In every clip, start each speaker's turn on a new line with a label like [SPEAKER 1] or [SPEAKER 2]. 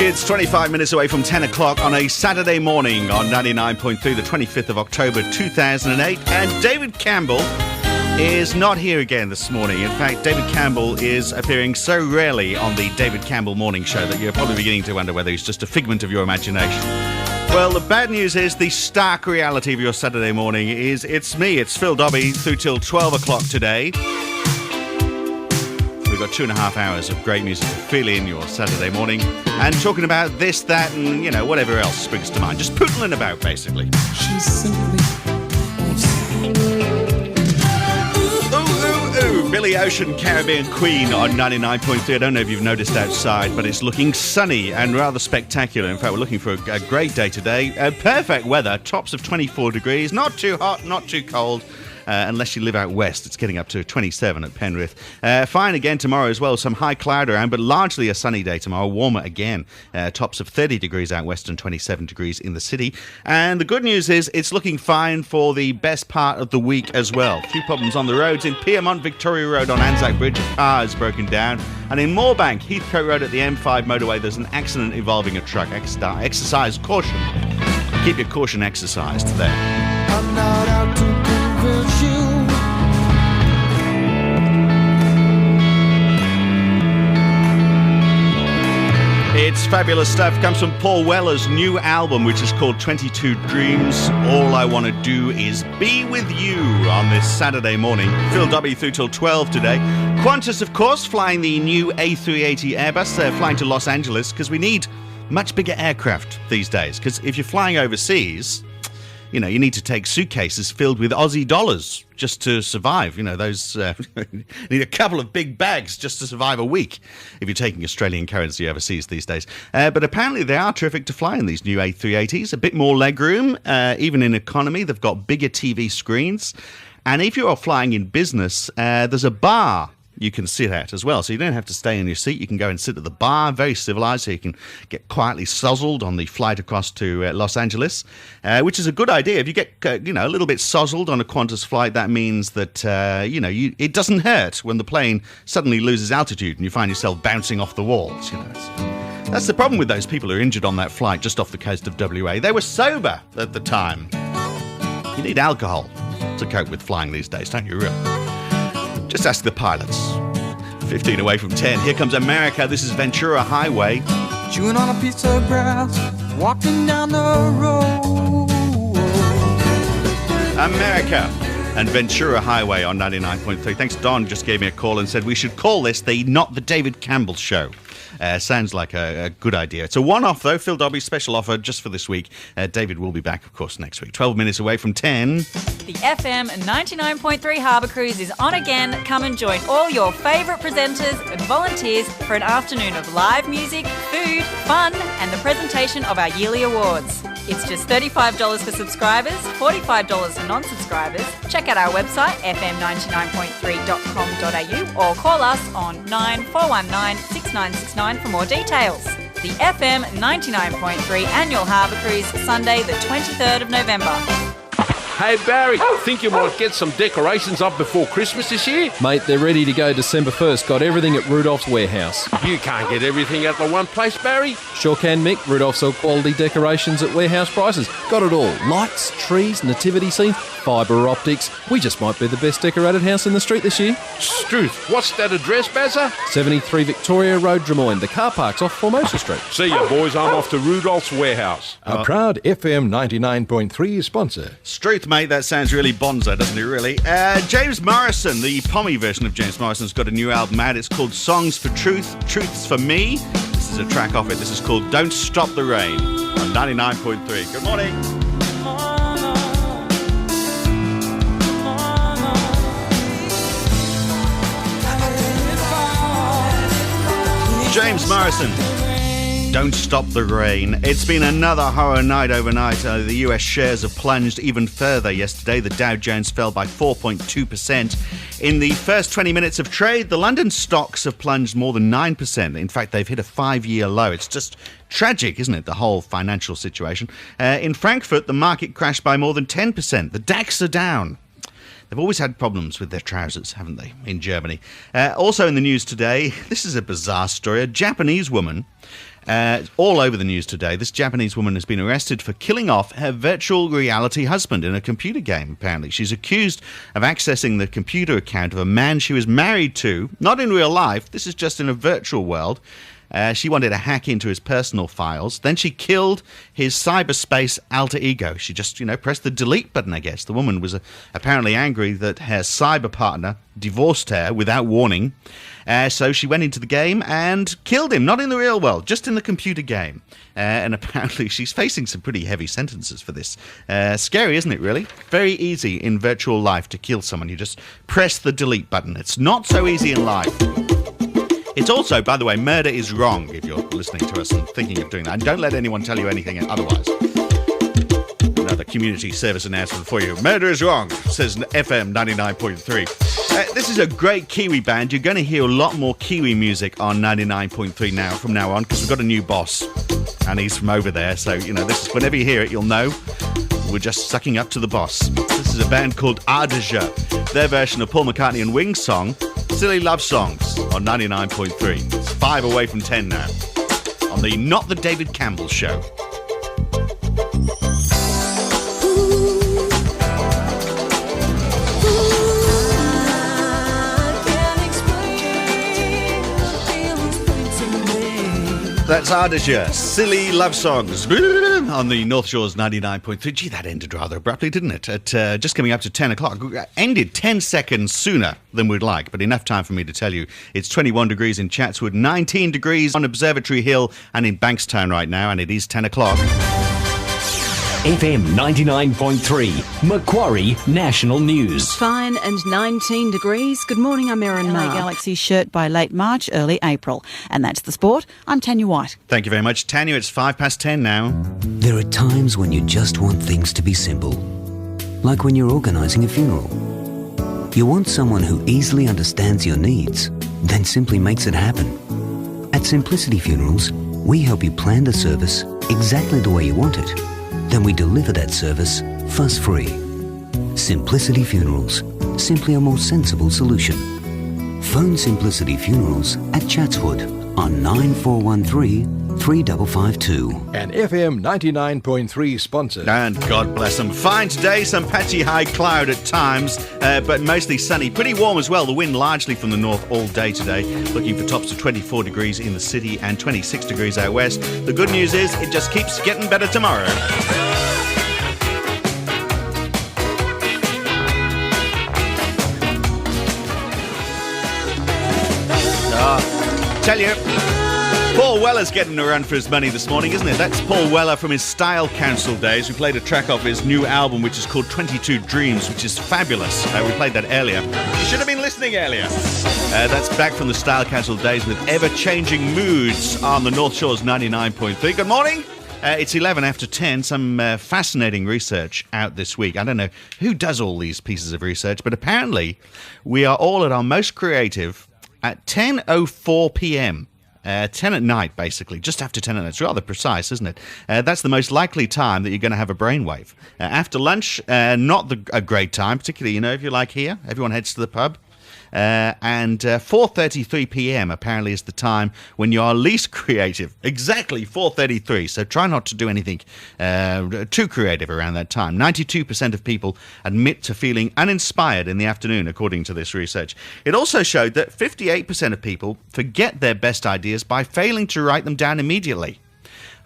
[SPEAKER 1] It's 25 minutes away from 10 o'clock on a Saturday morning on 99.3, the 25th of October 2008. And David Campbell is not here again this morning. In fact, David Campbell is appearing so rarely on the David Campbell Morning Show that you're probably beginning to wonder whether he's just a figment of your imagination. Well, the bad news is the stark reality of your Saturday morning is it's me, it's Phil Dobbie, through till 12 o'clock today. We've got 2.5 hours of great music to fill in your Saturday morning and talking about this, that, and, you know, whatever else springs to mind. Just pootling about, basically.
[SPEAKER 2] She's simply...
[SPEAKER 1] Billy Ocean, Caribbean Queen on 99.3. I don't know if you've noticed outside, but it's looking sunny and rather spectacular. In fact, we're looking for a great day today. Perfect weather, tops of 24 degrees. Not too hot, not too cold. Unless you live out west, it's getting up to 27 at Penrith. Fine again tomorrow as well. Some high cloud around, but largely a sunny day tomorrow. Warmer again. Tops of 30 degrees out west and 27 degrees in the city. And the good news is it's looking fine for the best part of the week as well. A few problems on the roads. In Piermont, Victoria Road on Anzac Bridge, a car is broken down. And in Moorebank, Heathcote Road at the M5 motorway, there's an accident involving a truck. Exercise caution. Keep your caution exercised there.
[SPEAKER 2] I'm not out to convince you.
[SPEAKER 1] It's fabulous stuff. Comes from Paul Weller's new album, which is called 22 Dreams. All I Want to Do Is Be With You on this Saturday morning. Phil Dobbie through till 12 today. Qantas, of course, flying the new A380 Airbus. They're flying to Los Angeles because we need much bigger aircraft these days. Because if you're flying overseas, you know, you need to take suitcases filled with Aussie dollars just to survive. You know, those need a couple of big bags just to survive a week if you're taking Australian currency overseas these days. But apparently they are terrific to fly in these new A380s. A bit more legroom, even in economy. They've got bigger TV screens. And if you're flying in business, there's a bar you can sit at as well. So you don't have to stay in your seat. You can go and sit at the bar, very civilized, so you can get quietly sozzled on the flight across to Los Angeles, which is a good idea. If you get, a little bit sozzled on a Qantas flight, that means that, it doesn't hurt when the plane suddenly loses altitude and you find yourself bouncing off the walls, That's the problem with those people who are injured on that flight just off the coast of WA. They were sober at the time. You need alcohol to cope with flying these days, don't you, really? Just ask the pilots. 15 away from 10. Here comes America. This is Ventura Highway.
[SPEAKER 2] Chewing on a piece of grass, walking down the road.
[SPEAKER 1] America and Ventura Highway on 99.3. Thanks, Don just gave me a call and said we should call this the Not the David Campbell Show. Sounds like a good idea. It's a one-off, though. Phil Dobbie's special offer just for this week. David will be back, of course, next week. 12 minutes away from 10.
[SPEAKER 3] The FM 99.3 Harbour Cruise is on again. Come and join all your favourite presenters and volunteers for an afternoon of live music, food, fun, and the presentation of our yearly awards. It's just $35 for subscribers, $45 for non-subscribers. Check out our website, fm99.3.com.au, or call us on 9419 6969 for more details. The FM 99.3 Annual Harbour Cruise, Sunday the 23rd of November.
[SPEAKER 4] Hey Barry, think you might get some decorations up before Christmas this year?
[SPEAKER 5] Mate, they're ready to go December 1st. Got everything at Rudolph's Warehouse.
[SPEAKER 4] You can't get everything at the one place, Barry.
[SPEAKER 5] Sure can, Mick. Rudolph's sell quality decorations at warehouse prices. Got it all. Lights, trees, nativity scenes, fibre optics. We just might be the best decorated house in the street this year.
[SPEAKER 4] Struth, what's that address, Bazza?
[SPEAKER 5] 73 Victoria Road, Drummoyne. The car park's off Formosa Street.
[SPEAKER 4] See ya, boys. I'm off to Rudolph's Warehouse.
[SPEAKER 6] A proud FM 99.3 sponsor.
[SPEAKER 1] Struth, mate, that sounds really bonzo, doesn't it, really? James Morrison, the Pommy version of James Morrison's got a new album out. It's called Songs for Truth, Truths for Me. This is a track off it. This is called Don't Stop the Rain on 99.3. Good morning. James Morrison. Don't stop the rain. It's been another horror night overnight. The US shares have plunged even further yesterday. The Dow Jones fell by 4.2%. In the first 20 minutes of trade, the London stocks have plunged more than 9%. In fact, they've hit a 5-year low. It's just tragic, isn't it, the whole financial situation? In Frankfurt, the market crashed by more than 10%. The DAX are down. They've always had problems with their trousers, haven't they, in Germany? Also in the news today, this is a bizarre story. A Japanese woman All over the news today, this Japanese woman has been arrested for killing off her virtual reality husband in a computer game, apparently. She's accused of accessing the computer account of a man she was married to, not in real life, this is just in a virtual world. She wanted to hack into his personal files. Then she killed his cyberspace alter ego. She just, pressed the delete button, I guess. The woman was apparently angry that her cyber partner divorced her without warning. So she went into the game and killed him. Not in the real world, just in the computer game. And apparently she's facing some pretty heavy sentences for this. Scary, isn't it, really? Very easy in virtual life to kill someone. You just press the delete button. It's not so easy in life. It's also, by the way, murder is wrong if you're listening to us and thinking of doing that. And don't let anyone tell you anything otherwise. Another community service announcement for you. Murder is wrong, says FM 99.3. This is a great Kiwi band. You're going to hear a lot more Kiwi music on 99.3 from now on, because we've got a new boss. And he's from over there. So, this is, whenever you hear it, you'll know we're just sucking up to the boss. This is a band called Ardija. Their version of Paul McCartney and Wings' song, Silly Love Songs, on 99.3. It's 5 away from 10 now. On the Not the David Campbell Show. That's Ardija, Silly Love Songs, on the North Shores 99.3. Gee, that ended rather abruptly, didn't it? At just coming up to 10 o'clock. Ended 10 seconds sooner than we'd like, but enough time for me to tell you. It's 21 degrees in Chatswood, 19 degrees on Observatory Hill and in Bankstown right now, and it is 10 o'clock.
[SPEAKER 7] FM 99.3, Macquarie National News.
[SPEAKER 8] Fine and 19 degrees. Good morning, I'm Erin Maher. Galaxy shirt by late March, early April. And that's the sport. I'm Tanya White.
[SPEAKER 1] Thank you very much, Tanya. It's 10:05 now.
[SPEAKER 9] There are times when you just want things to be simple. Like when you're organising a funeral. You want someone who easily understands your needs, then simply makes it happen. At Simplicity Funerals, we help you plan the service exactly the way you want it. Then we deliver that service fuss-free. Simplicity Funerals. Simply a more sensible solution. Phone Simplicity Funerals at Chatswood on 9413 3552.
[SPEAKER 6] An FM 99.3 sponsor.
[SPEAKER 1] And God bless them. Fine today, some patchy high cloud at times, but mostly sunny. Pretty warm as well. The wind largely from the north all day today. Looking for tops of 24 degrees in the city and 26 degrees out west. The good news is it just keeps getting better tomorrow. Tell you, Paul Weller's getting a run for his money this morning, isn't it? That's Paul Weller from his Style Council days. We played a track off his new album, which is called 22 Dreams, which is fabulous. We played that earlier. You should have been listening earlier. That's back from the Style Council days with ever-changing moods on the North Shores 99.3. Good morning. It's 11 after 10. Some fascinating research out this week. I don't know who does all these pieces of research, but apparently we are all at our most creative at 10:04 p.m. 10 at night, basically, just after 10 at night. It's rather precise, isn't it? That's the most likely time that you're going to have a brainwave. After lunch, not a great time, particularly, if you're like here, everyone heads to the pub. And 4:33 p.m. apparently is the time when you are least creative. Exactly 4:33. So try not to do anything too creative around that time. 92% of people admit to feeling uninspired in the afternoon, according to this research. It also showed that 58% of people forget their best ideas by failing to write them down immediately.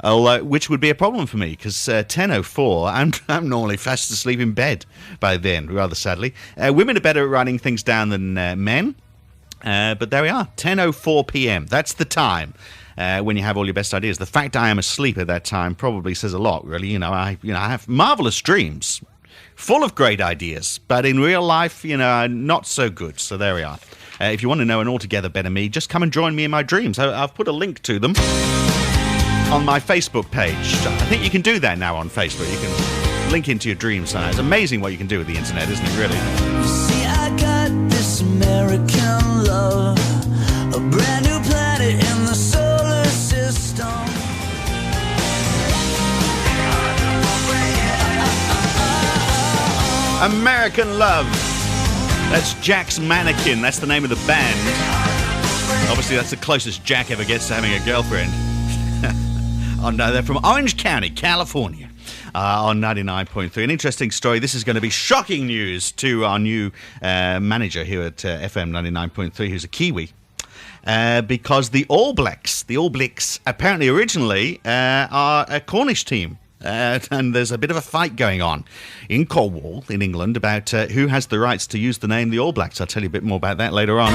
[SPEAKER 1] Which would be a problem for me, because 10:04, I'm normally fast asleep in bed by then, rather sadly. Women are better at writing things down than men, but there we are, 10:04 p.m. That's the time when you have all your best ideas. The fact I am asleep at that time probably says a lot, really. I have marvellous dreams, full of great ideas, but in real life, not so good. So there we are. If you want to know an altogether better me, just come and join me in my dreams. I've put a link to them on my Facebook page. I think you can do that now on Facebook. You can link into your dreams now. It's amazing what you can do with the internet, isn't it, really?
[SPEAKER 2] You see, I got this American love, a brand new planet in the solar system.
[SPEAKER 1] American Love. That's Jack's Mannequin. That's the name of the band. Obviously, that's the closest Jack ever gets to having a girlfriend. They're from Orange County, California. On 99.3. An interesting story. This is going to be shocking news to our new manager here at FM 99.3, who's a Kiwi. Because the All Blacks, apparently originally are a Cornish team. And there's a bit of a fight going on in Cornwall, in England, about who has the rights to use the name the All Blacks. I'll tell you a bit more about that later on.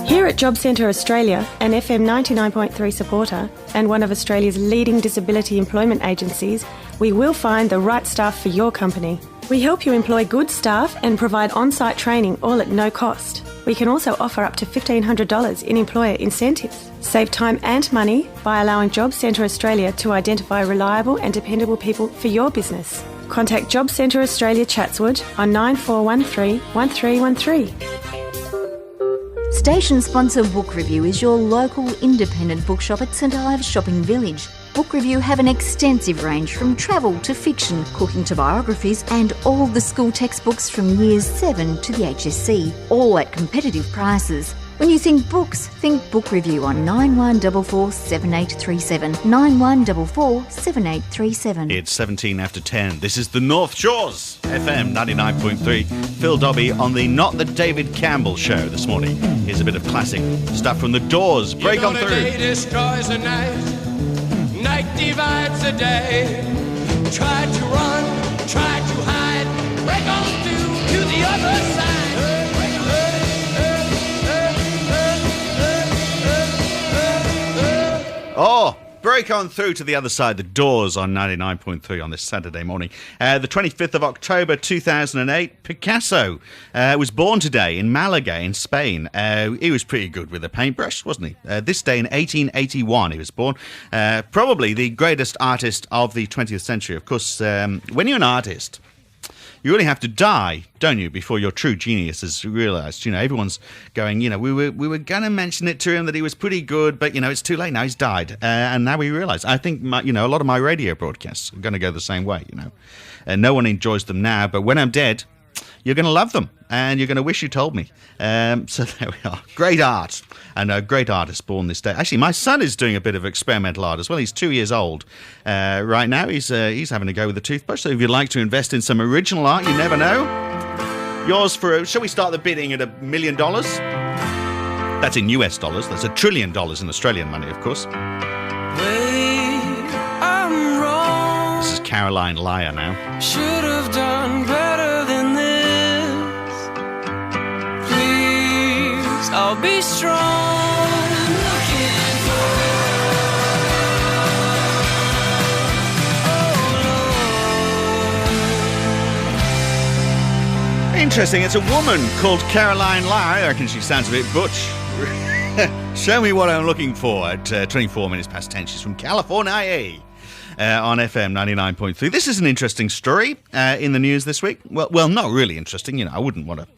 [SPEAKER 10] Here at Job Centre Australia, an FM 99.3 supporter and one of Australia's leading disability employment agencies, we will find the right staff for your company. We help you employ good staff and provide on-site training, all at no cost. We can also offer up to $1,500 in employer incentives. Save time and money by allowing Job Centre Australia to identify reliable and dependable people for your business. Contact Job Centre Australia Chatswood on 9413 1313.
[SPEAKER 11] Station sponsor Book Review is your local independent bookshop at St Ives Shopping Village. Book Review have an extensive range from travel to fiction, cooking to biographies and all the school textbooks from years 7 to the HSC, all at competitive prices. When you think books, think Book Review on 9144 7837, 9144 7837.
[SPEAKER 1] It's 17 after 10. This is the North Shores, FM 99.3. Phil Dobbie on the Not the David Campbell show this morning. Here's a bit of classic stuff from the Doors. Break on through.
[SPEAKER 12] The day destroys the night, night divides the day. Try to run, try to hide, break on through to the other side.
[SPEAKER 1] Oh, break on through to the other side. The Doors on 99.3 on this Saturday morning. The 25th of October 2008, Picasso was born today in Malaga in Spain. He was pretty good with a paintbrush, wasn't he? This day in 1881 he was born. Probably the greatest artist of the 20th century. Of course, when you're an artist, you really have to die, don't you, before your true genius is realised. You know, everyone's going, you know, we were going to mention it to him that he was pretty good, but, you know, it's too late now, he's died. And now we realise. I think, a lot of my radio broadcasts are going to go the same way, you know. And no one enjoys them now, but when I'm dead, you're going to love them, and you're going to wish you told me. So there we are. Great art, and a great artist born this day. Actually, my son is doing a bit of experimental art as well. He's 2 years old right now. He's having a go with a toothbrush. So if you'd like to invest in some original art, you never know. Yours for, shall we start the bidding at $1 million? That's in US dollars. That's $1 trillion in Australian money, of course.
[SPEAKER 2] Wait, I'm wrong.
[SPEAKER 1] This is Caroline Lyer now.
[SPEAKER 2] Should have done better than this. Please, I'll be strong. Looking for
[SPEAKER 1] Interesting. It's a woman called Caroline Lyer. I reckon she sounds a bit butch. Show me what I'm looking for at 24 minutes past 10. She's from California. On FM 99.3. This is an interesting story in the news this week. Well, not really interesting. You know, I wouldn't want to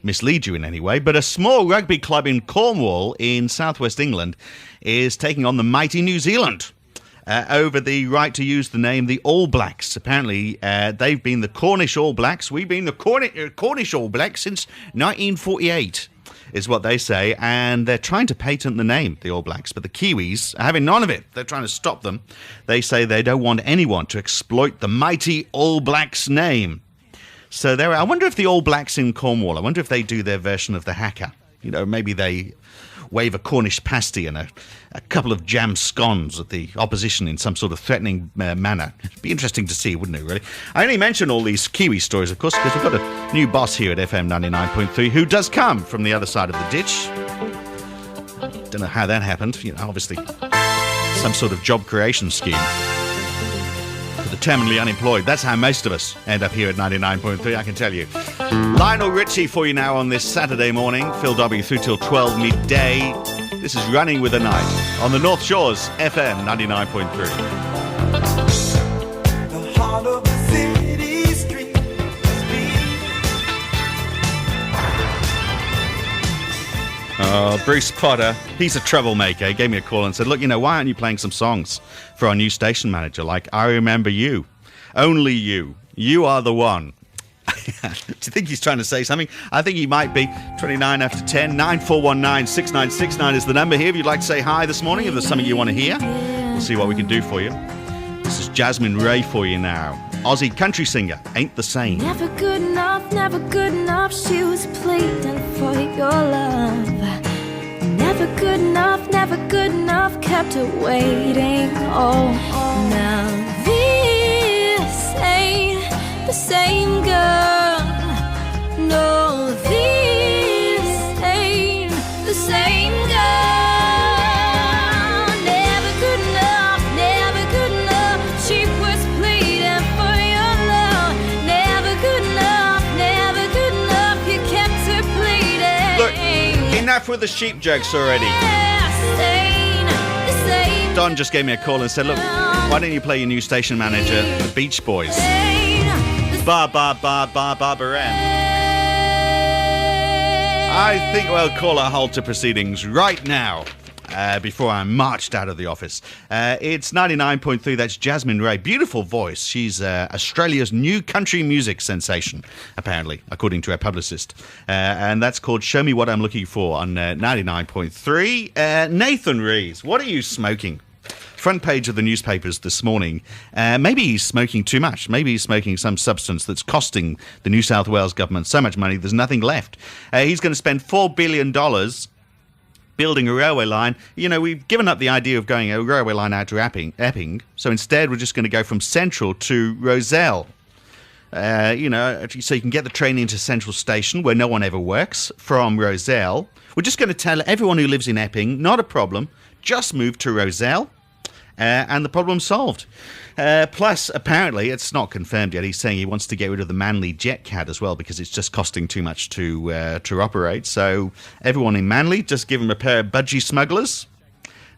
[SPEAKER 1] mislead you in any way. But a small rugby club in Cornwall in southwest England is taking on the mighty New Zealand over the right to use the name the All Blacks. Apparently, they've been the Cornish All Blacks. We've been the Cornish All Blacks since 1948. Is what they say, and they're trying to patent the name, the All Blacks, but the Kiwis are having none of it. They're trying to stop them. They say they don't want anyone to exploit the mighty All Blacks name. So I wonder if the All Blacks in Cornwall, I wonder if they do their version of the haka. You know, maybe they wave a Cornish pasty and a couple of jam scones at the opposition in some sort of threatening manner. It'd be interesting to see, wouldn't it, really? I only mention all these Kiwi stories, of course, because we've got a new boss here at FM 99.3 who does come from the other side of the ditch. Don't know how that happened. You know, obviously some sort of job creation scheme for the terminally unemployed. That's how most of us end up here at 99.3, I can tell you. Lionel Richie for you now on this Saturday morning. Phil Dobbie through till 12 midday. This is Running with the Night on the North Shores, FM 99.3.
[SPEAKER 2] the heart of the city street.
[SPEAKER 1] Oh, Bruce Potter, he's a troublemaker. He gave me a call and said, look, you know, why aren't you playing some songs for our new station manager? Like, I Remember You. Only You. You Are the One. Do you think he's trying to say something? I think he might be. 29 after 10, 9419 6969 is the number here. If you'd like to say hi this morning, if there's something you want to hear. We'll see what we can do for you. This is Jasmine Ray for you now. Aussie country singer, Ain't the Same.
[SPEAKER 13] Never good enough, she was pleading for your love. Never good enough, kept her waiting. Oh, now this ain't the same girl. No, this ain't the same girl. Never good enough, she was pleading for your love. Never good enough, you kept her pleading.
[SPEAKER 1] Look, enough with the sheep jokes already. Don just gave me a call and said, look, why don't you play your new station manager, the Beach Boys? Barbara Ann. I think we'll call a halt to proceedings right now before I'm marched out of the office. It's 99.3, that's Jasmine Ray. Beautiful voice. She's Australia's new country music sensation, apparently, according to her publicist. And that's called Show Me What I'm Looking For on 99.3. Nathan Rees, what are you smoking? Front page of the newspapers this morning. Maybe he's smoking too much. Maybe he's smoking some substance that's costing the New South Wales government so much money there's nothing left. He's going to spend $4 billion building a railway line. You know, we've given up the idea of going a railway line out to Epping, so instead we're just going to go from Central to Rozelle. So you can get the train into Central Station, where no one ever works, from Rozelle. We're just going to tell everyone who lives in Epping, not a problem, just move to Rozelle. And the problem's solved. Plus, apparently, it's not confirmed yet, he's saying he wants to get rid of the Manly JetCat as well because it's just costing too much to operate. So everyone in Manly, just give them a pair of budgie smugglers.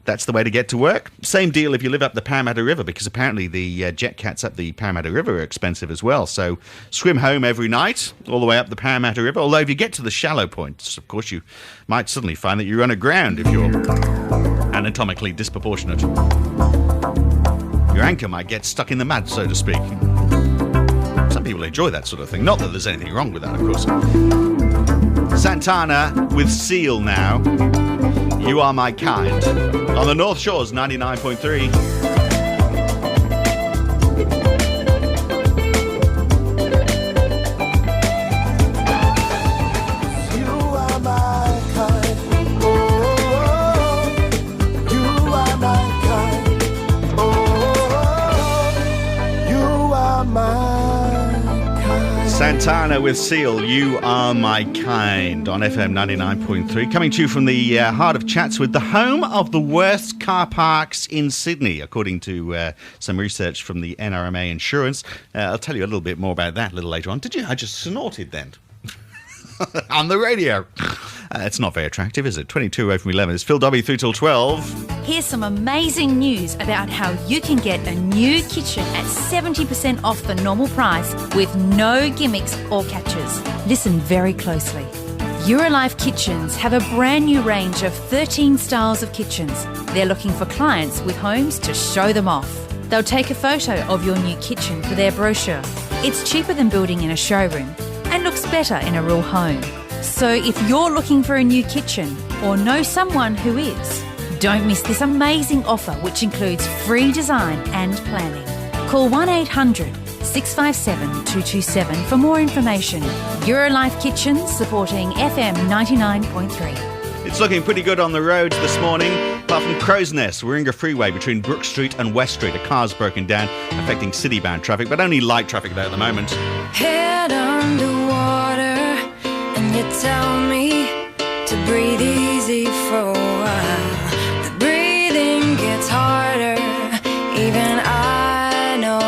[SPEAKER 1] That's the way to get to work. Same deal if you live up the Parramatta River, because apparently the JetCats up the Parramatta River are expensive as well. So swim home every night, all the way up the Parramatta River. Although if you get to the shallow points, of course, you might suddenly find that you run aground if you're anatomically disproportionate. Your anchor might get stuck in the mud, so to speak. Some people enjoy that sort of thing. Not that there's anything wrong with that, of course. Santana with Seal now. You Are My Kind. On the North Shores, 99.3. Santana with Seal, You Are My Kind, on FM 99.3. Coming to you from the heart of Chatswood, the home of the worst car parks in Sydney, according to some research from the NRMA Insurance. I'll tell you a little bit more about that a little later on. Did you? I just snorted then. On the radio. It's not very attractive, is it? 22 away from 11. It's Phil W through till 12.
[SPEAKER 3] Here's some amazing news about how you can get a new kitchen at 70% off the normal price with no gimmicks or catches. Listen very closely. Eurolife Kitchens have a brand new range of 13 styles of kitchens. They're looking for clients with homes to show them off. They'll take a photo of your new kitchen for their brochure. It's cheaper than building in a showroom and looks better in a real home. So if you're looking for a new kitchen or know someone who is, don't miss this amazing offer, which includes free design and planning. Call 1-800-657-227 for more information. Eurolife Kitchens, supporting FM 99.3.
[SPEAKER 1] It's looking pretty good on the roads this morning. Apart from Crow's Nest, Warringah Freeway between Brook Street and West Street. A car's broken down, affecting city-bound traffic, but only light traffic there at the moment.
[SPEAKER 13] Head underwater, and you tell me to breathe easy for a while. The breathing gets harder, even I know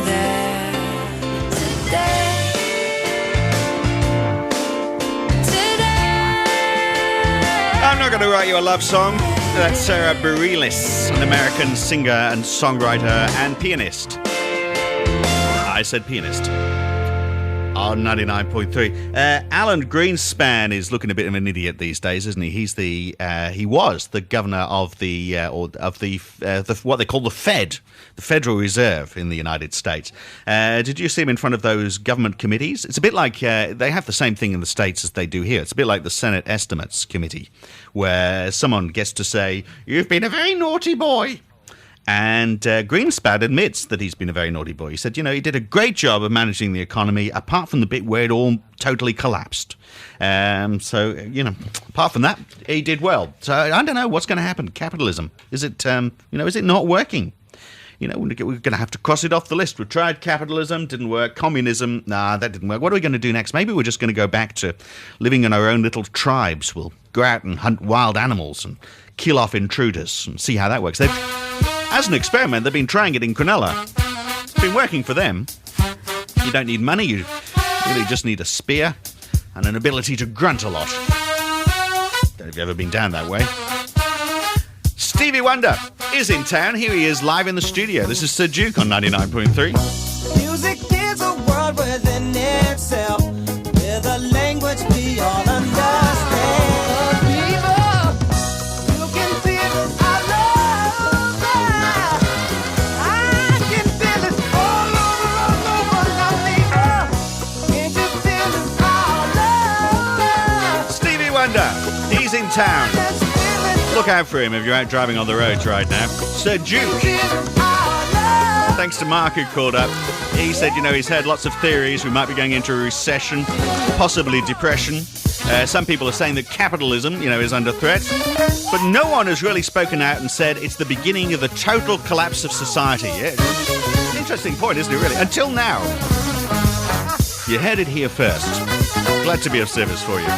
[SPEAKER 13] that. Today
[SPEAKER 1] I'm not going to write you a love song. That's Sarah Bareilles, an American singer and songwriter and pianist. I said pianist. On 99.3. Alan Greenspan is looking a bit of an idiot these days, isn't he? He's he was the governor of the what they call the Fed, the Federal Reserve in the United States. Did you see him in front of those government committees? It's a bit like they have the same thing in the States as they do here. It's a bit like the Senate Estimates Committee, where someone gets to say, "You've been a very naughty boy." And Greenspan admits that he's been a very naughty boy. He said, he did a great job of managing the economy, apart from the bit where it all totally collapsed. Apart from that, he did well. So I don't know what's going to happen. Capitalism. Is it not working? We're going to have to cross it off the list. We tried capitalism, didn't work. Communism, nah, that didn't work. What are we going to do next? Maybe we're just going to go back to living in our own little tribes. We'll go out and hunt wild animals and kill off intruders and see how that works. As an experiment, they've been trying it in Cronulla. It's been working for them. You don't need money. You really just need a spear and an ability to grunt a lot. Don't know if you've ever been down that way. Stevie Wonder is in town. Here he is live in the studio. This is Sir Duke on 99.3.
[SPEAKER 2] Music is a world within itself, with a language we all understand. People, you can feel our love. I can feel it all over our neighbor. Can't you feel it, our love?
[SPEAKER 1] Stevie Wonder, he's in town. Look out for him if you're out driving on the roads right now. Sir Duke. Thanks to Mark who called up. He said, he's heard lots of theories. We might be going into a recession, possibly depression. Some people are saying that capitalism, is under threat. But no one has really spoken out and said it's the beginning of the total collapse of society. Yeah, it's an interesting point, isn't it, really? Until now. You heard it here first. Glad to be of service for you.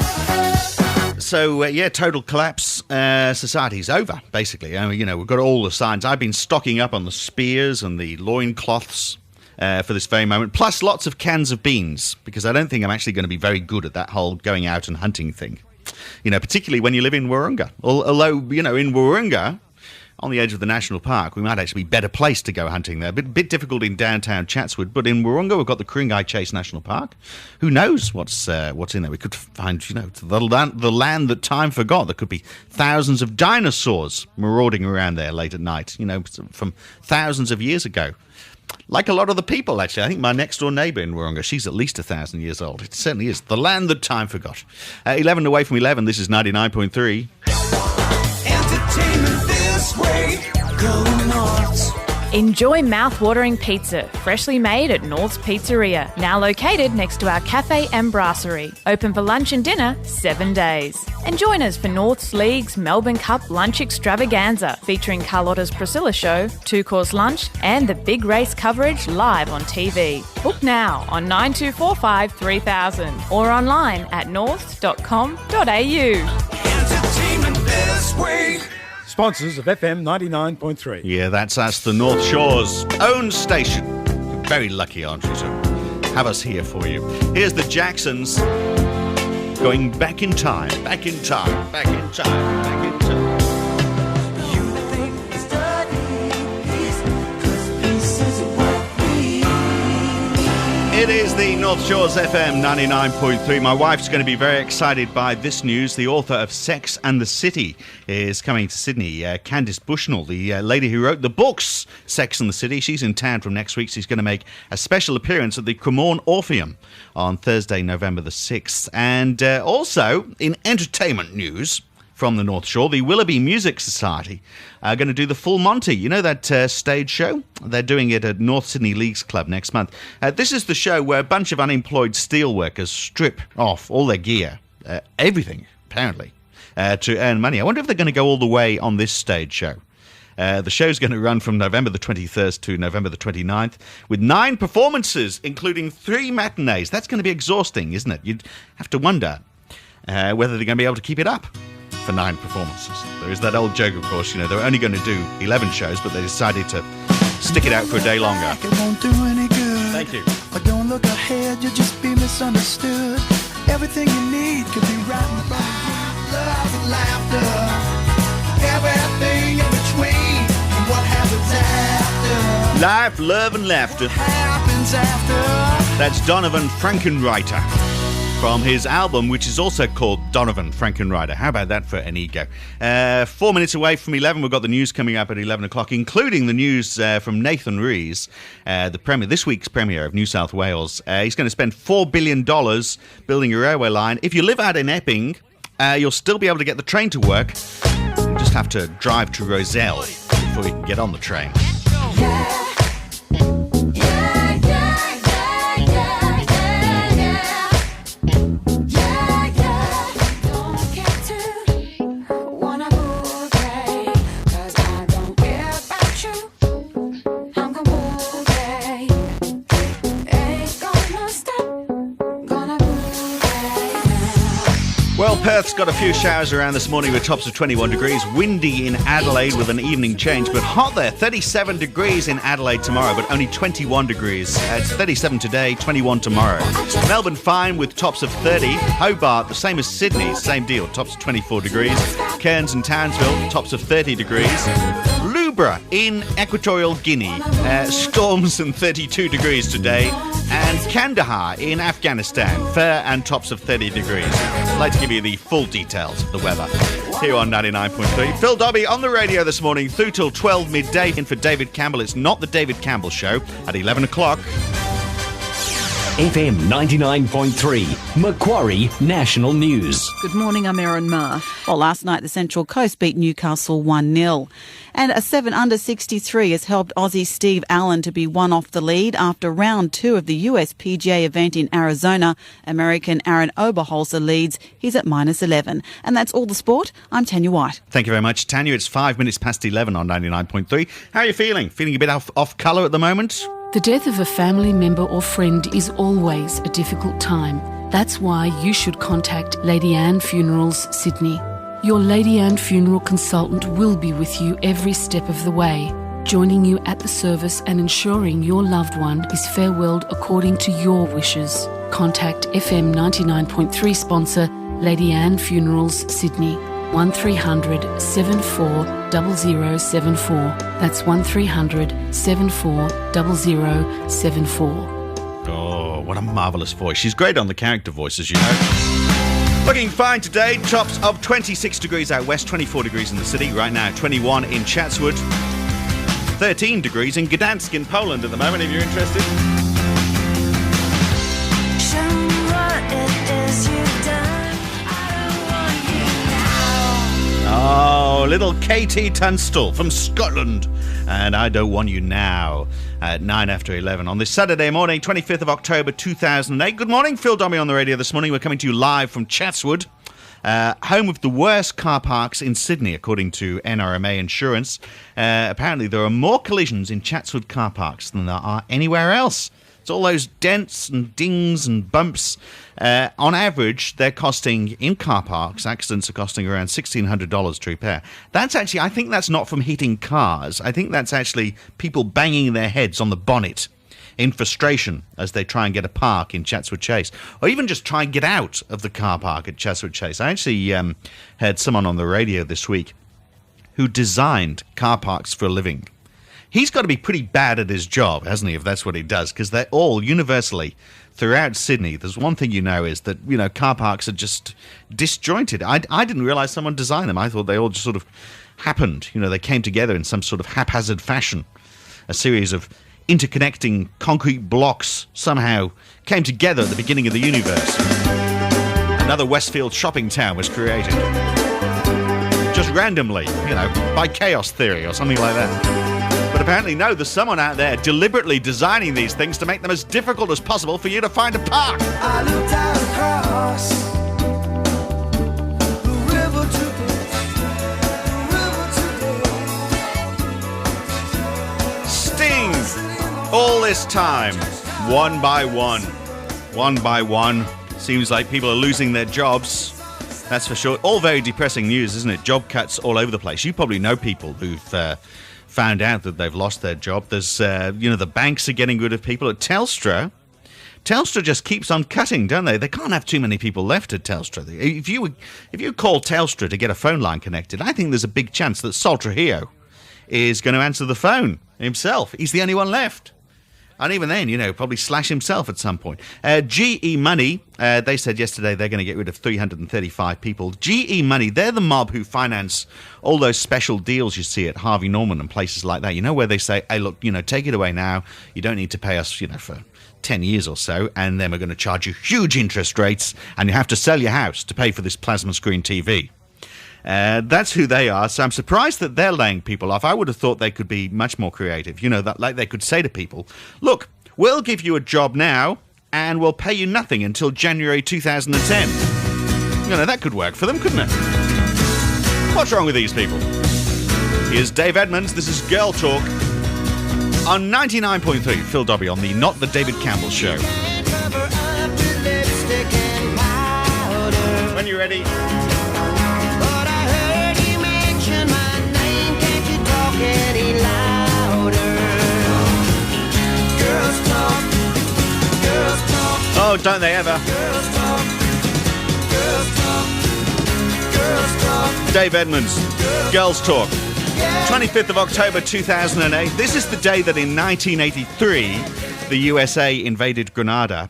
[SPEAKER 1] So, total collapse. Society's over, basically. We've got all the signs. I've been stocking up on the spears and the loincloths for this very moment, plus lots of cans of beans, because I don't think I'm actually going to be very good at that whole going out and hunting thing. Particularly when you live in Wahroonga. Although, in Wahroonga, on the edge of the national park, we might actually be better placed to go hunting there. A bit difficult in downtown Chatswood, but in Wahroonga we've got the Ku-ring-gai Chase National Park. Who knows what's in there? We could find, the land that time forgot. There could be thousands of dinosaurs marauding around there late at night, from thousands of years ago. Like a lot of the people, actually. I think my next-door neighbour in Wahroonga, she's at least 1,000 years old. It certainly is. The land that time forgot. 11 away from 11, this is 99.3.
[SPEAKER 2] Entertainment this way, go north.
[SPEAKER 14] Enjoy mouth-watering pizza, freshly made at North's Pizzeria, now located next to our cafe and brasserie. Open for lunch and dinner 7 days. And join us for North's League's Melbourne Cup Lunch Extravaganza, featuring Carlotta's Priscilla Show, 2-course lunch, and the big race coverage live on TV. Book now on 9245 3000 or online at norths.com.au.
[SPEAKER 2] Entertainment this way.
[SPEAKER 15] Sponsors of FM 99.3.
[SPEAKER 1] Yeah, that's us, the North Shore's own station. You're very lucky, aren't you, to have us here for you. Here's the Jacksons going back in time, back in time, back in time, back in time. It is the North Shores FM 99.3. My wife's going to be very excited by this news. The author of Sex and the City is coming to Sydney. Candice Bushnell, the lady who wrote the books Sex and the City, she's in town from next week. She's going to make a special appearance at the Cremorne Orpheum on Thursday, November the 6th. And also, in entertainment news from the North Shore, the Willoughby Music Society are going to do the Full Monty. You know that stage show? They're doing it at North Sydney Leagues Club next month. This is the show where a bunch of unemployed steelworkers strip off all their gear, everything, apparently, to earn money. I wonder if they're going to go all the way on this stage show. The show's going to run from November the 23rd to November the 29th with 9 performances, including 3 matinees. That's going to be exhausting, isn't it? You'd have to wonder whether they're going to be able to keep it up for 9 performances. There is that old joke, of course, they were only going to do 11 shows, but they decided to stick it out for a day longer.
[SPEAKER 2] It won't do any good.
[SPEAKER 1] Thank you.
[SPEAKER 2] But don't look ahead, you'll just be misunderstood. Everything you need could be right in front of you. Love and laughter, everything in between. And what happens after?
[SPEAKER 1] Life, love and laughter.
[SPEAKER 2] Happens after.
[SPEAKER 1] That's Donovan Frankenreiter from his album, which is also called Donovan Frankenreiter. How about that for an ego? 4 minutes away from 11, we've got the news coming up at 11 o'clock, including the news from Nathan Rees, this week's Premier of New South Wales. He's going to spend $4 billion building a railway line. If you live out in Epping, you'll still be able to get the train to work. You just have to drive to Rozelle. before you can get on the train. Well, Perth's got a few showers around this morning with tops of 21 degrees. Windy in Adelaide with an evening change, but hot there. 37 degrees in Adelaide tomorrow, but only 21 degrees. It's 37 today, 21 tomorrow. Melbourne fine with tops of 30. Hobart, the same as Sydney, same deal, tops of 24 degrees. Cairns and Townsville, tops of 30 degrees. Lubra in Equatorial Guinea, storms and 32 degrees today. And Kandahar in Afghanistan, fair and tops of 30 degrees. I'd like to give you the full details of the weather here on 99.3. Phil Dobbie on the radio this morning through till 12 midday. In for David Campbell. It's not the David Campbell Show at 11 o'clock.
[SPEAKER 7] FM 99.3, Macquarie National News.
[SPEAKER 8] Good morning, I'm Erin Marr. Well, last night the Central Coast beat Newcastle 1-0. And a 7 under 63 has helped Aussie Steve Allen to be one off the lead after round 2 of the US PGA event in Arizona. American Aaron Oberholzer leads. He's at -11. And that's all the sport. I'm Tanya White.
[SPEAKER 1] Thank you very much, Tanya. It's 5 minutes past 11 on 99.3. How are you feeling? Feeling a bit off colour at the moment?
[SPEAKER 16] The death of a family member or friend is always a difficult time. That's why you should contact Lady Anne Funerals Sydney. Your Lady Anne funeral consultant will be with you every step of the way, joining you at the service and ensuring your loved one is farewelled according to your wishes. Contact FM 99.3 sponsor Lady Anne Funerals Sydney. 1300 74 0074. That's 1300 74 0074.
[SPEAKER 1] Oh, what a marvellous voice. She's great on the character voice, as you know. Looking fine today. Tops of 26 degrees out west, 24 degrees in the city. Right now, 21 in Chatswood. 13 degrees in Gdansk in Poland at the moment, if you're interested.
[SPEAKER 13] Show me what it is you've done. I don't want you now.
[SPEAKER 1] Oh, little Katie Tunstall from Scotland. And I Don't Want You Now at 9 after 11 on this Saturday morning, 25th of October 2008. Good morning, Phil Dommie on the radio this morning. We're coming to you live from Chatswood, home of the worst car parks in Sydney, according to NRMA Insurance. Apparently there are more collisions in Chatswood car parks than there are anywhere else. It's all those dents and dings and bumps. On average, they're costing, in car parks, accidents are costing around $1,600 to repair. That's actually, I think that's not from hitting cars. I think that's actually people banging their heads on the bonnet in frustration as they try and get a park in Chatswood Chase, or even just try and get out of the car park at Chatswood Chase. I actually heard someone on the radio this week who designed car parks for a living. He's got to be pretty bad at his job, hasn't he, if that's what he does, because they're all universally throughout Sydney. There's one thing you know is that, you know, car parks are just disjointed. I didn't realise someone designed them. I thought they all just sort of happened. You know, they came together in some sort of haphazard fashion. A series of interconnecting concrete blocks somehow came together at the beginning of the universe. Another Westfield shopping town was created. Just randomly, you know, by chaos theory or something like that. But apparently, no, there's someone out there deliberately designing these things to make them as difficult as possible for you to find a park.
[SPEAKER 2] I looked out across the river to
[SPEAKER 1] Sting! All this time, one by one. One by one. Seems like people are losing their jobs. That's for sure. All very depressing news, isn't it? Job cuts all over the place. You probably know people who've found out that they've lost their job. There's, the banks are getting rid of people. At Telstra just keeps on cutting, don't they? They can't have too many people left at Telstra. If you call Telstra to get a phone line connected, I think there's a big chance that Sol Trujillo is going to answer the phone himself. He's the only one left. And even then, you know, probably slash himself at some point. GE Money, they said yesterday they're going to get rid of 335 people. GE Money, they're the mob who finance all those special deals you see at Harvey Norman and places like that. You know, where they say, hey, look, you know, take it away now. You don't need to pay us, you know, for 10 years or so. And then we're going to charge you huge interest rates. And you have to sell your house to pay for this plasma screen TV. That's who they are. So I'm surprised that they're laying people off. I would have thought they could be much more creative. You know, that like they could say to people, look, we'll give you a job now and we'll pay you nothing until January 2010. You know, that could work for them, couldn't it? What's wrong with these people? Here's Dave Edmonds. This is Girl Talk on 99.3 Phil Dobby on the Not the David Campbell Show. When you're ready.
[SPEAKER 2] But I heard you mention my name. Can't you talk any louder? Girls talk. Girls talk.
[SPEAKER 1] Oh, don't they ever?
[SPEAKER 2] Girls talk. Girls talk. Girls talk.
[SPEAKER 1] Dave Edmonds, Girls Talk. 25th of October 2008. This is the day that in 1983 the USA invaded Grenada,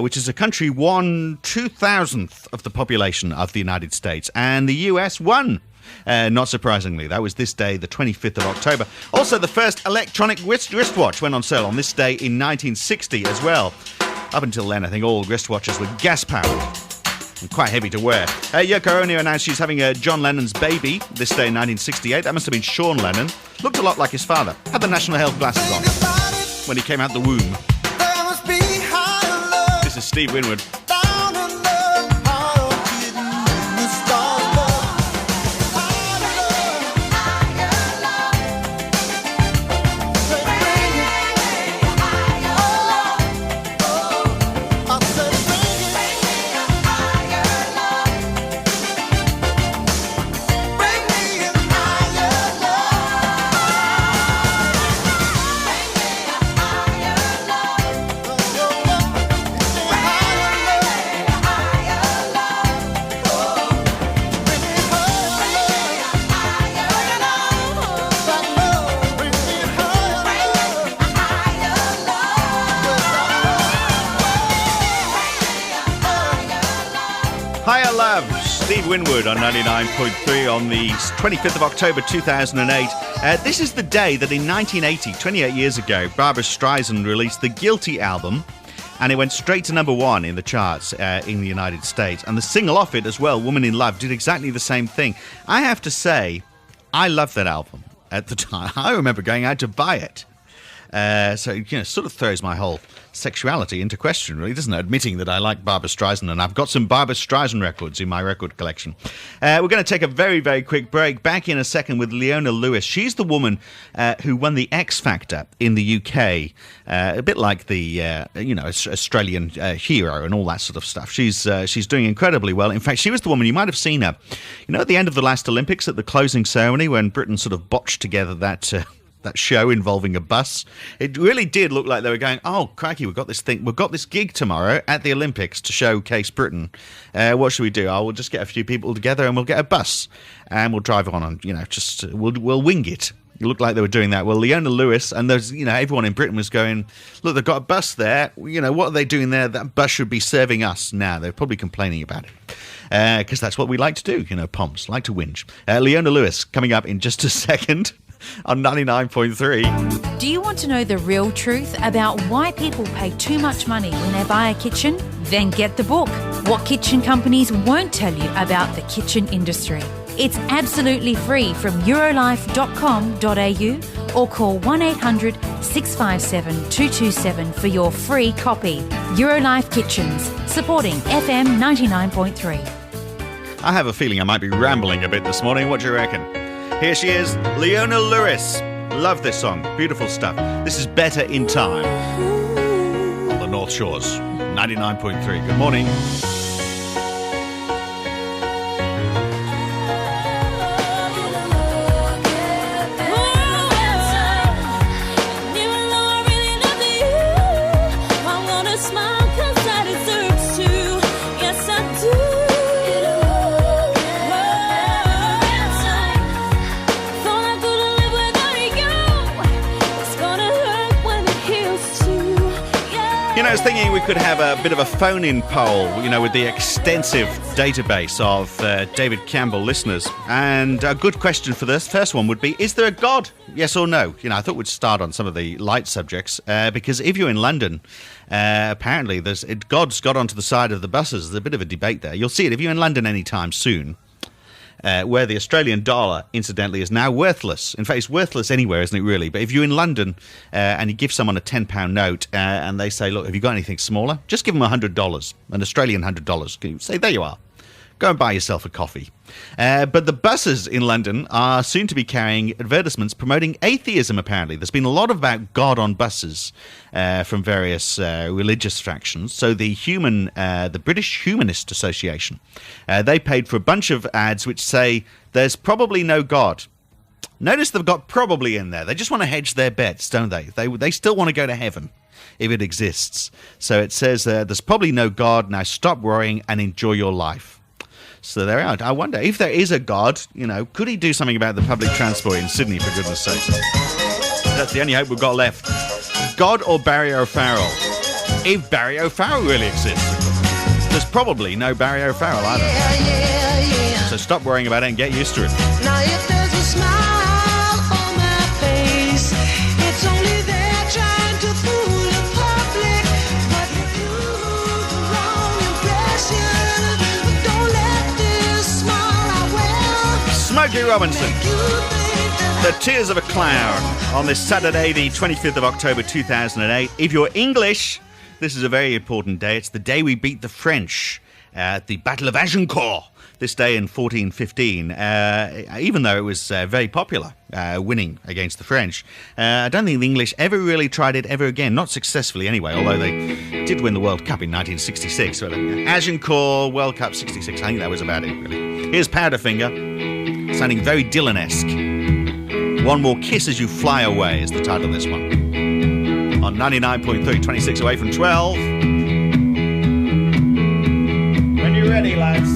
[SPEAKER 1] which is a country 1/2000th of the population of the United States, and the US won. Not surprisingly, that was this day, the 25th of October. Also, the first electronic wristwatch went on sale on this day in 1960 as well. Up until then, I think all wristwatches were gas-powered and quite heavy to wear. Yoko Ono announced she's having John Lennon's baby this day in 1968. That must have been Sean Lennon. Looked a lot like his father. Had the national health glasses on when he came out the womb. This is Steve Winwood. Higher Love, Steve Winwood on 99.3 on the 25th of October 2008. This is the day that in 1980, 28 years ago, Barbra Streisand released the Guilty album, and it went straight to number one in the charts in the United States. And the single off it as well, Woman in Love, did exactly the same thing. I have to say, I loved that album at the time. I remember going out to buy it. So, you know, sort of throws my whole sexuality into question, really, doesn't it? Admitting that I like Barbra Streisand, and I've got some Barbra Streisand records in my record collection. We're going to take a very, very quick break. Back in a second with Leona Lewis. She's the woman who won the X Factor in the UK, a bit like the, Australian hero and all that sort of stuff. She's doing incredibly well. In fact, she was the woman, you might have seen her, at the end of the last Olympics at the closing ceremony when Britain sort of botched together that show involving a bus. It really did look like they were going, oh, crikey, we've got this gig tomorrow at the Olympics to showcase Britain. What should we do? We'll just get a few people together and we'll get a bus and we'll drive on and, we'll wing it. It looked like they were doing that. Well, Leona Lewis and there's, everyone in Britain was going, look, they've got a bus there. What are they doing there? That bus should be serving us now. They're probably complaining about it. Because that's what we like to do, Poms, like to whinge. Leona Lewis coming up in just a second on 99.3.
[SPEAKER 17] Do you want to know the real truth about why people pay too much money when they buy a kitchen? Then get the book, What Kitchen Companies Won't Tell You About the Kitchen Industry. It's absolutely free from eurolife.com.au or call 1800 657 227 for your free copy. Eurolife Kitchens, supporting FM 99.3.
[SPEAKER 1] I have a feeling I might be rambling a bit this morning. What do you reckon? Here she is, Leona Lewis. Love this song. Beautiful stuff. This is Better in Time on the North Shores. 99.3. Good morning. I was thinking we could have a bit of a phone-in poll, with the extensive database of David Campbell listeners. And a good question for this first one would be, is there a God? Yes or no? I thought we'd start on some of the light subjects, because if you're in London, apparently God's got onto the side of the buses. There's a bit of a debate there. You'll see it if you're in London anytime soon. where the Australian dollar, incidentally, is now worthless. In fact, it's worthless anywhere, isn't it, really? But if you're in London and you give someone a £10 note and they say, look, have you got anything smaller? Just give them $100, an Australian $100. You say, there you are. Go and buy yourself a coffee. But the buses in London are soon to be carrying advertisements promoting atheism, apparently. There's been a lot about God on buses from various religious factions. So the British Humanist Association, they paid for a bunch of ads which say, there's probably no God. Notice they've got probably in there. They just want to hedge their bets, don't they? They still want to go to heaven if it exists. So it says there's probably no God. Now stop worrying and enjoy your life. So there we are. I wonder if there is a God, could he do something about the public transport in Sydney, for goodness sake? That's the only hope we've got left. God or Barry O'Farrell? If Barry O'Farrell really exists. There's probably no Barry O'Farrell either. So stop worrying about it and get used to it.
[SPEAKER 2] Now if there's a smile on my face, it's only there trying to fool the public. But you the wrong impression. Don't let this smile I wear
[SPEAKER 1] Smokey Robinson. The Tears of a Clown on this Saturday, the 25th of October 2008. If you're English, this is a very important day. It's the day we beat the French at the Battle of Agincourt. This day in 1415, even though it was very popular, winning against the French, I don't think the English ever really tried it ever again. Not successfully anyway, although they did win the World Cup in 1966. So, Agincourt, World Cup 66, I think that was about it, really. Here's Powderfinger, sounding very Dylan-esque. One More Kiss As You Fly Away is the title of this one. On 99.3, 26 away from 12. When you're ready, lads.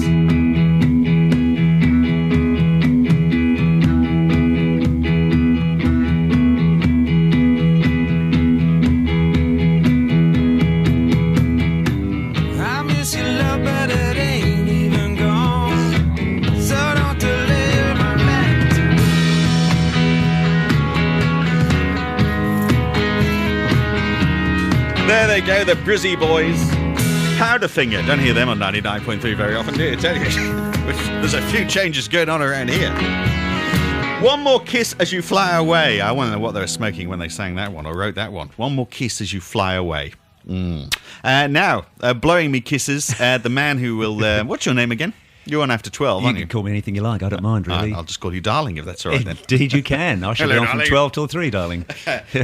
[SPEAKER 1] There they go, the Brizzy Boys. Powderfinger. Don't hear them on 99.3 very often, do you? Tell you. There's a few changes going on around here. One More Kiss As You Fly Away. I wonder what they were smoking when they sang that one or wrote that one. One More Kiss As You Fly Away. Now, blowing me kisses, the man who will... what's your name again? You're on after 12, aren't you?
[SPEAKER 18] You can call me anything you like. I don't mind, really.
[SPEAKER 1] I'll just call you darling, if that's all right, then.
[SPEAKER 18] Indeed you can. I shall be on from 12 till 3, darling.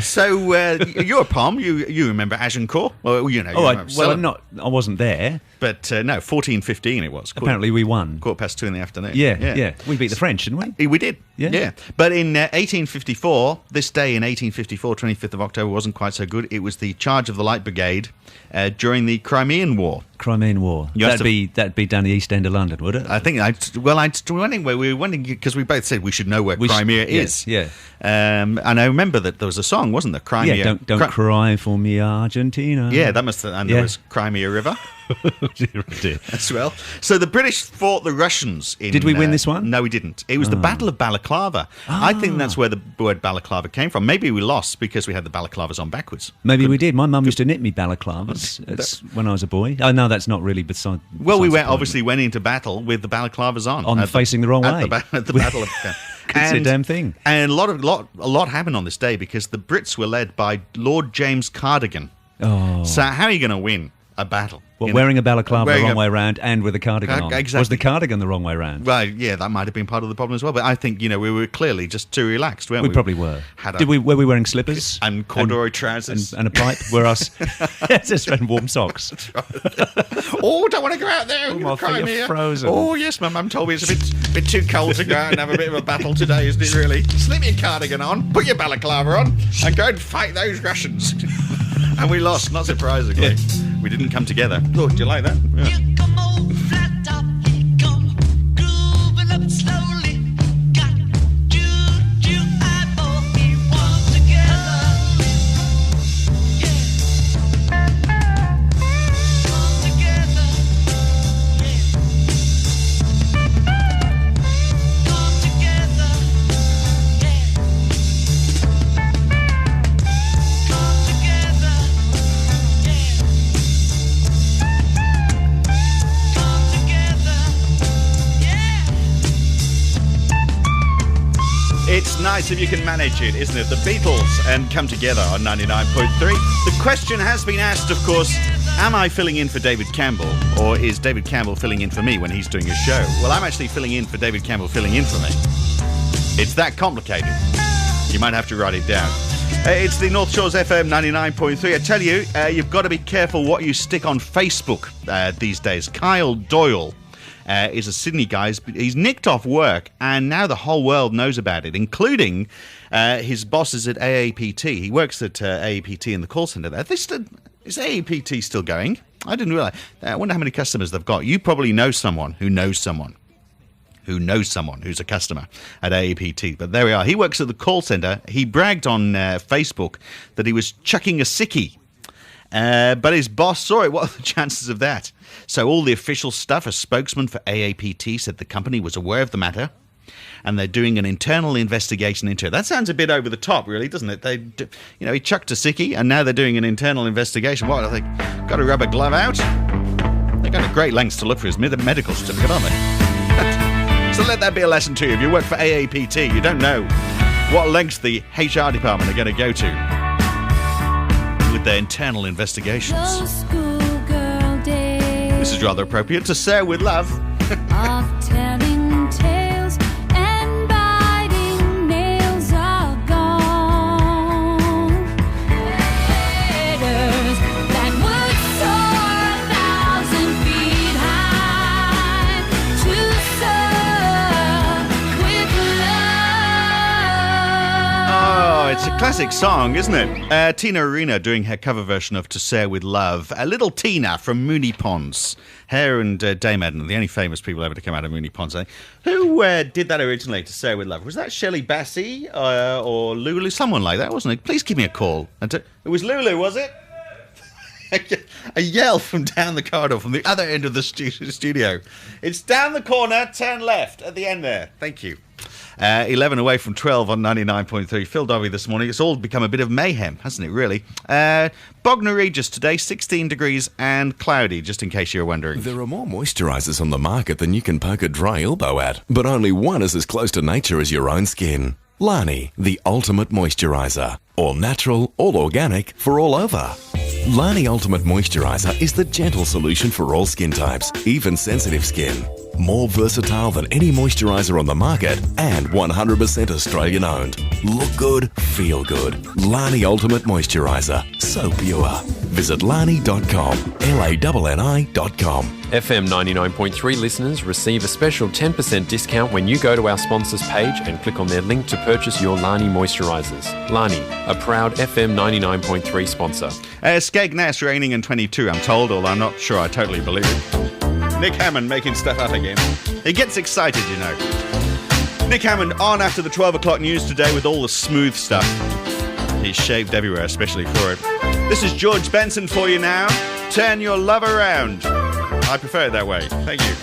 [SPEAKER 1] So, you're a Pom. You remember Agincourt? Well,
[SPEAKER 18] I wasn't there.
[SPEAKER 1] But, no, 14:15 it was.
[SPEAKER 18] Apparently we won.
[SPEAKER 1] 2:15 in the afternoon.
[SPEAKER 18] Yeah. We beat the French, didn't we?
[SPEAKER 1] We did. Yeah. But in 1854, this day in 1854, 25th of October, wasn't quite so good. It was the charge of the Light Brigade during the Crimean War. That'd be down the east end of London, would it? I think. We were wondering because we both said we should know where Crimea is.
[SPEAKER 18] Yeah.
[SPEAKER 1] And I remember that there was a song, wasn't there? Crimea.
[SPEAKER 18] Yeah. Don't cry for me, Argentina.
[SPEAKER 1] Yeah, that must. And there was Crimea River.
[SPEAKER 18] Dear.
[SPEAKER 1] As well. So the British fought the Russians in...
[SPEAKER 18] Did we win this one?
[SPEAKER 1] No, we didn't. It was the Battle of Balaclava. I think that's where the word balaclava came from. Maybe we lost because we had the balaclavas on backwards.
[SPEAKER 18] Maybe we did. My mum used to knit me balaclavas when I was a boy. Oh, no, that's not really beside...
[SPEAKER 1] Well, we went into battle with the balaclavas on.
[SPEAKER 18] Facing the wrong way.
[SPEAKER 1] At the Battle of...
[SPEAKER 18] It's a damn thing.
[SPEAKER 1] And a lot happened on this day because the Brits were led by Lord James Cardigan.
[SPEAKER 18] Oh.
[SPEAKER 1] So how are you going to win a battle?
[SPEAKER 18] Well, wearing a balaclava the wrong way around and with a cardigan on.
[SPEAKER 1] Exactly.
[SPEAKER 18] Was the cardigan the wrong way round?
[SPEAKER 1] Well, yeah, that might have been part of the problem as well. But I think, we were clearly just too relaxed, weren't we?
[SPEAKER 18] We probably were. Were we wearing slippers?
[SPEAKER 1] And corduroy trousers.
[SPEAKER 18] And a pipe? And warm socks.
[SPEAKER 1] Oh, don't want to go out there.
[SPEAKER 18] My feet are frozen.
[SPEAKER 1] Oh, yes, my mum told me it's a bit too cold to go out and have a bit of a battle today, isn't it, really? Slip your cardigan on, put your balaclava on, and go and fight those Russians. And we lost, not surprisingly. Yeah. We didn't come together. Oh, do you like that? Yeah. nice if you can manage it, isn't it? The Beatles and Come Together on 99.3. The question has been asked, of course, am I filling in for David Campbell, or is David Campbell filling in for me when he's doing his show? Well, I'm actually filling in for David Campbell filling in for me. It's that complicated. You might have to write it down. It's the North Shores FM 99.3. I tell you, you've got to be careful what you stick on Facebook these days. Kyle Doyle is a Sydney guy. He's nicked off work, and now the whole world knows about it, including his bosses at AAPT. He works at AAPT in the call centre there. Is AAPT still going? I didn't realise. I wonder how many customers they've got. You probably know someone who knows someone who's a customer at AAPT. But there we are. He works at the call centre. He bragged on Facebook that he was chucking a sickie. But his boss saw it. What are the chances of that? So all the official stuff, a spokesman for AAPT said the company was aware of the matter and they're doing an internal investigation into it. That sounds a bit over the top, really, doesn't it? He chucked a sickie and now they're doing an internal investigation. What, are they got to rub a glove out? They're going to great lengths to look for his medical certificate, aren't they? So let that be a lesson to you. If you work for AAPT, you don't know what lengths the HR department are going to go to with their internal investigations. This is rather appropriate to Say With Love.
[SPEAKER 13] Of telling tales and biting nails are gone. Letters that would soar 1,000 feet high to serve with love.
[SPEAKER 1] Oh, it's a classic song, isn't it? Tina Arena doing her cover version of To Say With Love. A little Tina from Mooney Ponds. Her and Dame Edna, the only famous people ever to come out of Mooney Ponds. Who did that originally, To Say With Love? Was that Shelley Bassey or Lulu? Someone like that, wasn't it? Please give me a call. It was Lulu, was it? A yell from down the corridor, from the other end of the studio. It's down the corner, turn left at the end there. Thank you. 11 away from 12 on 99.3. Phil Dobby this morning. It's all become a bit of mayhem, hasn't it, really? Bognor Regis today, 16 degrees and cloudy, just in case you were wondering.
[SPEAKER 19] There are more moisturisers on the market than you can poke a dry elbow at, but only one is as close to nature as your own skin. Lani, the ultimate moisturiser. All natural, all organic, for all over. Lani Ultimate Moisturiser is the gentle solution for all skin types, even sensitive skin. More versatile than any moisturiser on the market and 100% Australian owned. Look good, feel good. Lani Ultimate Moisturiser. So pure. Visit lani.com. LANNI.com.
[SPEAKER 20] FM 99.3 listeners receive a special 10% discount when you go to our sponsors page and click on their link to purchase your Lani moisturisers. Lani, a proud FM 99.3 sponsor.
[SPEAKER 1] Skegness raining and 22, I'm told, although I'm not sure I totally believe it. Nick Hammond making stuff up again. He gets excited, you know. Nick Hammond on after the 12 o'clock news today with all the smooth stuff. He's shaved everywhere, especially for it. This is George Benson for you now. Turn your love around. I prefer it that way. Thank you.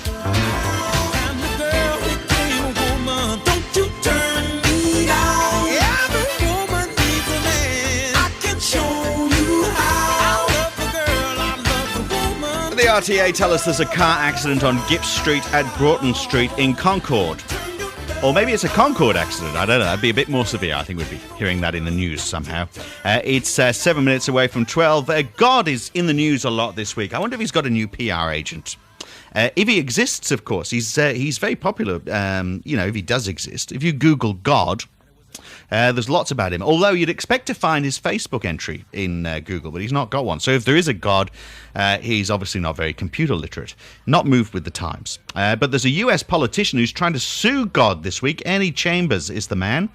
[SPEAKER 1] The RTA tell us there's a car accident on Gips Street at Broughton Street in Concord. Or maybe it's a Concord accident. I don't know. That'd be a bit more severe. I think we'd be hearing that in the news somehow. It's 7 minutes away from 12. God is in the news a lot this week. I wonder if he's got a new PR agent. If he exists, of course. He's very popular, if he does exist. If you Google God, there's lots about him. Although you'd expect to find his Facebook entry in Google, but he's not got one. So if there is a God, he's obviously not very computer literate. Not moved with the times. But there's a US politician who's trying to sue God this week. Ernie Chambers is the man.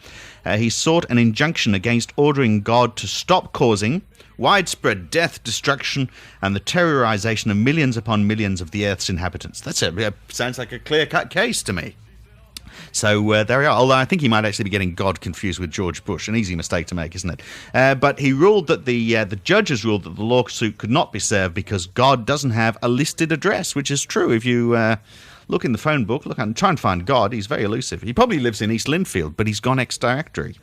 [SPEAKER 1] He sought an injunction against ordering God to stop causing widespread death, destruction, and the terrorization of millions upon millions of the Earth's inhabitants. That sounds like a clear-cut case to me. So there we are. Although I think he might actually be getting God confused with George Bush. An easy mistake to make, isn't it? But he ruled that the judges ruled that the lawsuit could not be served because God doesn't have a listed address, which is true. If you look in the phone book, try and find God. He's very elusive. He probably lives in East Lindfield, but he's gone ex-directory.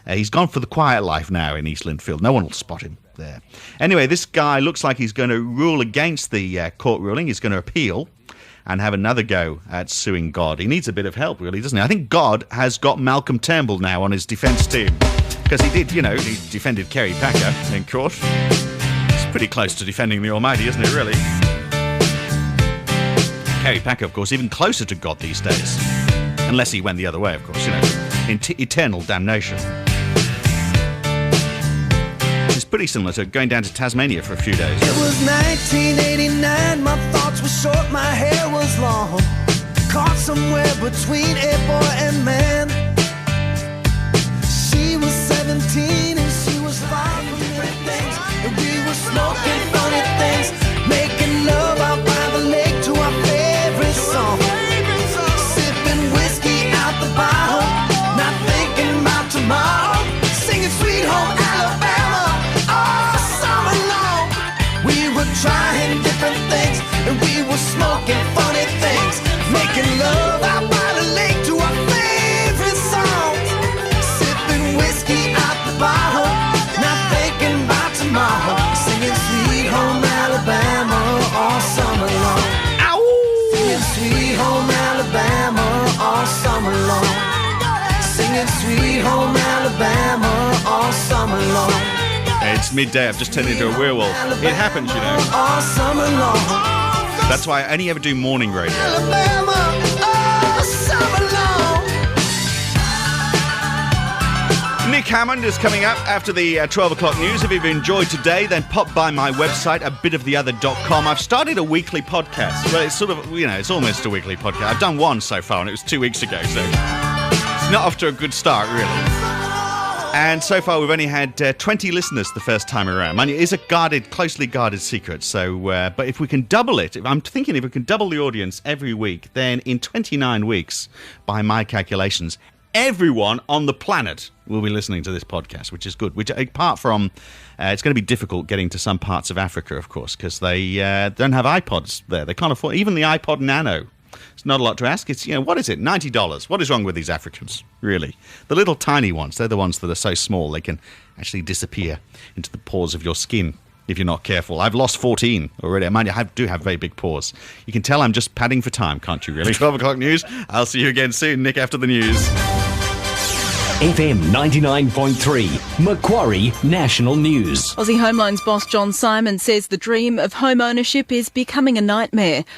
[SPEAKER 1] He's gone for the quiet life now in East Lindfield. No one will spot him there. Anyway, this guy looks like he's going to rule against the court ruling. He's going to appeal. and have another go at suing God. He needs a bit of help, really, doesn't he? I think God has got Malcolm Turnbull now on his defence team. Because he did, he defended Kerry Packer in court. It's pretty close to defending the Almighty, isn't it, really? Kerry Packer, of course, even closer to God these days. Unless he went the other way, of course, eternal damnation. It's pretty similar to going down to Tasmania for a few days.
[SPEAKER 2] It was 1989, my thoughts were short, my hair was long. Caught somewhere between a boy and man. She was 17 and she was far from different things. And we were smoking funny things, making love out by the lake to our favorite song. Sipping whiskey out the bottle, not thinking about tomorrow. Singing Sweet Home Alabama all summer long. We were trying different things and we were smoking funny things, making love out by the lake to our favorite songs. Sipping whiskey out the bottle, not thinking about tomorrow. Singing Sweet Home Alabama all summer long. Ow! Singing Sweet Home Alabama all summer long. Singing Sweet Home Alabama all summer long.
[SPEAKER 1] It's midday, I've just turned into a werewolf. It happens,
[SPEAKER 2] All summer long.
[SPEAKER 1] That's why I only ever do morning radio.
[SPEAKER 2] Alabama all summer long.
[SPEAKER 1] Nick Hammond is coming up after the 12 o'clock news. If you've enjoyed today, then pop by my website, abitoftheother.com. I've started a weekly podcast. Well, it's sort of, it's almost a weekly podcast. I've done one so far, and it was 2 weeks ago, so it's not off to a good start, really. And so far, we've only had 20 listeners the first time around. Mind you, it is a closely guarded secret. So, but if we can double it, I'm thinking if we can double the audience every week, then in 29 weeks, by my calculations, everyone on the planet will be listening to this podcast, which is good. Which, apart from, it's going to be difficult getting to some parts of Africa, of course, because they don't have iPods there. They can't afford even the iPod Nano. It's not a lot to ask. It's, what is it? $90. What is wrong with these Africans, really? The little tiny ones, they're the ones that are so small they can actually disappear into the pores of your skin if you're not careful. I've lost 14 already. Mind you, I do have very big pores. You can tell I'm just padding for time, can't you, really? 12 o'clock news. I'll see you again soon, Nick, after the news.
[SPEAKER 7] FM 99.3, Macquarie National News.
[SPEAKER 21] Aussie Home Loans boss John Simon says the dream of home ownership is becoming a nightmare.